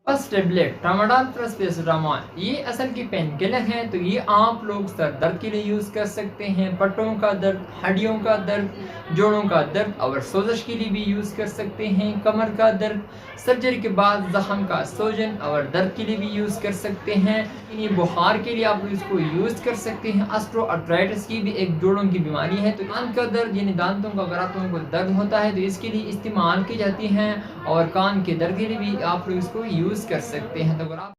First tablet tramadol plus paracetamol ये असल की पेन किलर है। तो ये आप लोग सर दर्द के लिए यूज़ कर सकते हैं, पट्टों का दर्द, हड्डियों का दर्द, जोड़ों का दर्द और सोजश के लिए भी यूज़ कर सकते हैं, कमर का दर्द, सर्जरी के बाद जख्म का सोजन और दर्द के लिए भी यूज़ कर सकते हैं। ये बुखार के लिए आप लोग इसको यूज़ कर सकते हैं। ऑस्टियोआर्थराइटिस की भी एक जोड़ों की बीमारी है, तो कान का दर्द यानी दांतों का अगर आप लोगों को दर्द होता है तो इसके लिए इस्तेमाल की जाती है और कान के दर्द के लिए भी आप लोग इसको यूज़ कर सकते हैं। तो अगर आप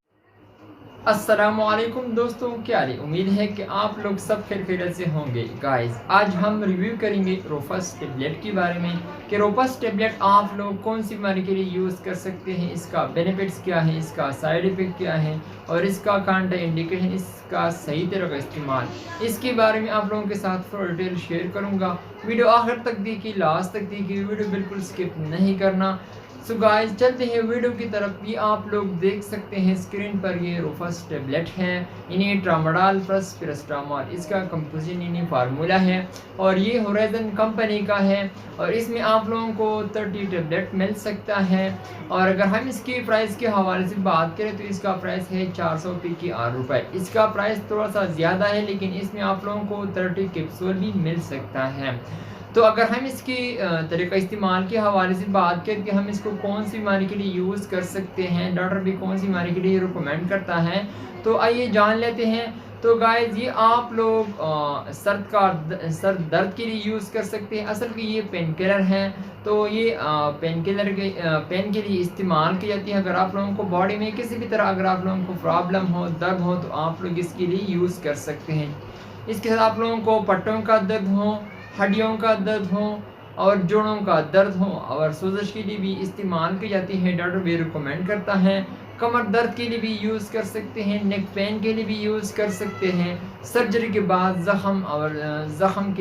अस्सलामुअलैकुम दोस्तों, क्या हाल है? उम्मीद है कि आप लोग सब खैरियत से होंगे। गाइस, आज हम रिव्यू करेंगे रोफस टेबलेट के बारे में कि रोफस टेबलेट आप लोग कौन सी बीमारी के लिए यूज़ कर सकते हैं, इसका बेनिफिट्स क्या है, इसका साइड इफ़ेक्ट क्या है और इसका कांट्रा इंडिकेशन, इसका सही तरह का इस्तेमाल, इसके बारे में आप लोगों के साथ फुल डिटेल शेयर करूँगा। वीडियो आखिर तक देखिए, लास्ट तक देखिए, वीडियो बिल्कुल स्किप नहीं करना। सो गाइस, चलते हैं वीडियो की तरफ। ये आप लोग देख सकते हैं स्क्रीन पर, ये रोफस टेबलेट है, इन्हें ट्रामाडोल प्लस पैरासीटामोल इसका कंपोजिशन इन्हें फार्मूला है और ये होराइजन कंपनी का है और इसमें आप लोगों को 30 टेबलेट मिल सकता है। और अगर हम इसकी प्राइस के हवाले से बात करें तो इसका प्राइस है 400 रुपये। इसका प्राइस थोड़ा सा ज़्यादा है, लेकिन इसमें आप लोगों को 30 कैप्सूल भी मिल सकता है। तो अगर हम इसकी तरीक़ा इस्तेमाल के हवाले से बात करें कि हम इसको कौन सी बीमारी के लिए यूज़ कर सकते हैं, डॉक्टर भी कौन सी बीमारी के लिए रिकमेंड करता है, तो आइए जान लेते हैं। तो गाइस, ये आप लोग सर दर्द के लिए यूज़ कर सकते हैं। असल की ये पेन किलर है, तो ये पेन के लिए इस्तेमाल की जाती है। अगर आप लोगों को बॉडी में किसी भी तरह अगर आप लोगों को प्रॉब्लम हो, दर्द हो, तो आप लोग इसके लिए यूज़ कर सकते हैं। इसके साथ आप लोगों को पट्टों का दर्द हो, हड्डियों का दर्द हो और जोड़ों का दर्द हो और सोजश के लिए भी इस्तेमाल की जाती है, डॉक्टर भी रिकमेंड करता है। कमर दर्द के लिए भी यूज़ कर सकते हैं, नेक पेन के लिए भी यूज़ कर सकते हैं, सर्जरी के बाद ज़ख़म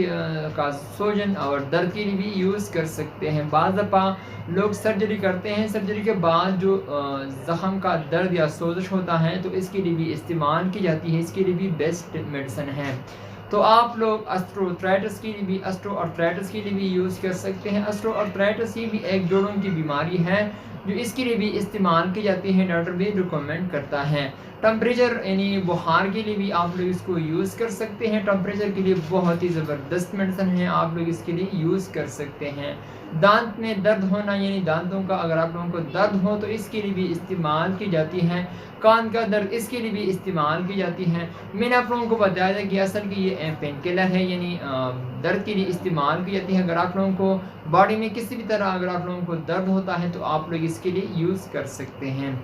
का सोजन और दर्द के लिए भी यूज़ कर सकते हैं। बाज़ दफ़ा लोग सर्जरी करते हैं, सर्जरी के बाद जो ज़ख़म का दर्द या सोजश होता है तो इसके लिए भी इस्तेमाल की जाती है, इसके लिए भी बेस्ट मेडिसिन है। तो आप लोग ऑस्टियोआर्थराइटिस के लिए भी यूज़ कर सकते हैं। ऑस्टियोआर्थराइटिस ये भी एक जोड़ों की बीमारी है जो इसके लिए भी इस्तेमाल की जाती है, डॉक्टर भी रिकमेंड करता है। टेम्परेचर यानी बुखार के लिए भी आप लोग इसको यूज़ कर सकते हैं। टेम्परेचर के लिए बहुत ही ज़बरदस्त मेडिसिन है, आप लोग इसके लिए यूज़ कर सकते हैं। दांत में दर्द होना यानी दांतों का अगर आप लोगों को दर्द हो तो इसके लिए भी इस्तेमाल की जाती है। कान का दर्द, इसके लिए भी इस्तेमाल की जाती है। मैंने आप लोगों को बताया था कि असल की ये पेन किलर है, यानी दर्द के लिए इस्तेमाल की जाती है। अगर आप लोगों को बॉडी में किसी भी तरह अगर आप लोगों को दर्द होता है तो आप लोग इसके लिए यूज़ कर सकते हैं।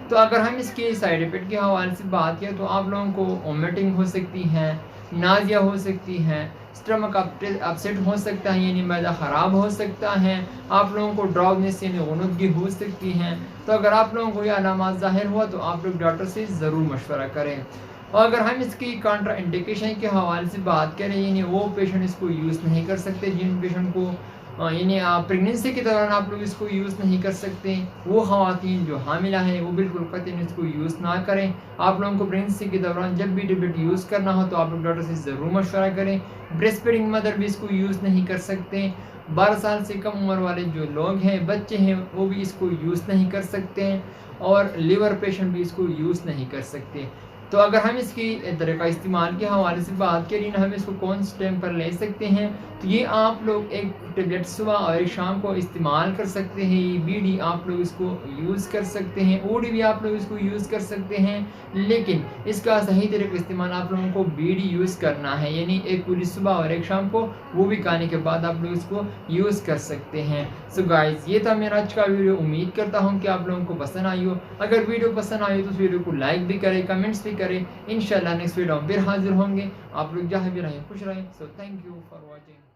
तो अगर हम इसके साइड इफ़ेक्ट के हवाले से बात करें तो आप लोगों को वोमिटिंग हो सकती है, नाज़िया हो सकती है, स्टमक अपसेट हो सकता है यानी मैदा ख़राब हो सकता है, आप लोगों को ड्राउज़नेस यानी गुनुदगी हो सकती है। तो अगर आप लोगों को ये अलामात ज़ाहिर हुआ तो आप लोग डॉक्टर से ज़रूर मशवरा करें। और अगर हम इसकी कांट्रा इंडिकेशन के हवाले से बात करें यानी वो पेशेंट इसको यूज़ नहीं कर सकते जिन पेशेंट को यानी प्रेगनेंसी के दौरान आप लोग इसको यूज़ नहीं कर सकते, वो ख़वातीन जो हामिला है वो बिल्कुल कतई इसको यूज़ ना करें। आप लोगों को प्रेगनेंसी के दौरान जब भी टेबलेट यूज़ करना हो तो आप लोग डॉक्टर से ज़रूर मशवरा करें। ब्रेस्ट फीडिंग मदर भी इसको यूज़ नहीं कर सकते। 12 साल से कम उम्र वाले जो लोग हैं, बच्चे हैं, वो भी इसको यूज़ नहीं कर सकते हैं और लीवर पेशेंट भी इसको यूज़ नहीं कर सकते। तो अगर हम इसकी तरीक़ा इस्तेमाल के हवाले से बात करें, हम इसको कौन से टाइम पर ले सकते हैं, तो ये आप लोग एक टेबलेट सुबह और एक शाम को इस्तेमाल कर सकते हैं। ये बीडी आप लोग इसको यूज़ कर सकते हैं, ओडी भी आप लोग इसको यूज़ कर सकते हैं, लेकिन इसका सही तरीके इस्तेमाल आप लोगों को बीडी यूज़ करना है, यानी एक पूरी सुबह और एक शाम को, वो भी खाने के बाद आप लोग इसको यूज़ कर सकते हैं। सो गाइस, ये था मेरा आज का वीडियो। उम्मीद करता हूँ कि आप लोगों को पसंद आई हो। अगर वीडियो पसंद आई हो तो उस वीडियो को लाइक भी करें, कमेंट्स भी करें। इंशाल्लाह नेक्स्ट वीडियो में फिर हाजिर होंगे। आप लोग जहाँ भी रहें खुश रहें। So thank you for watching.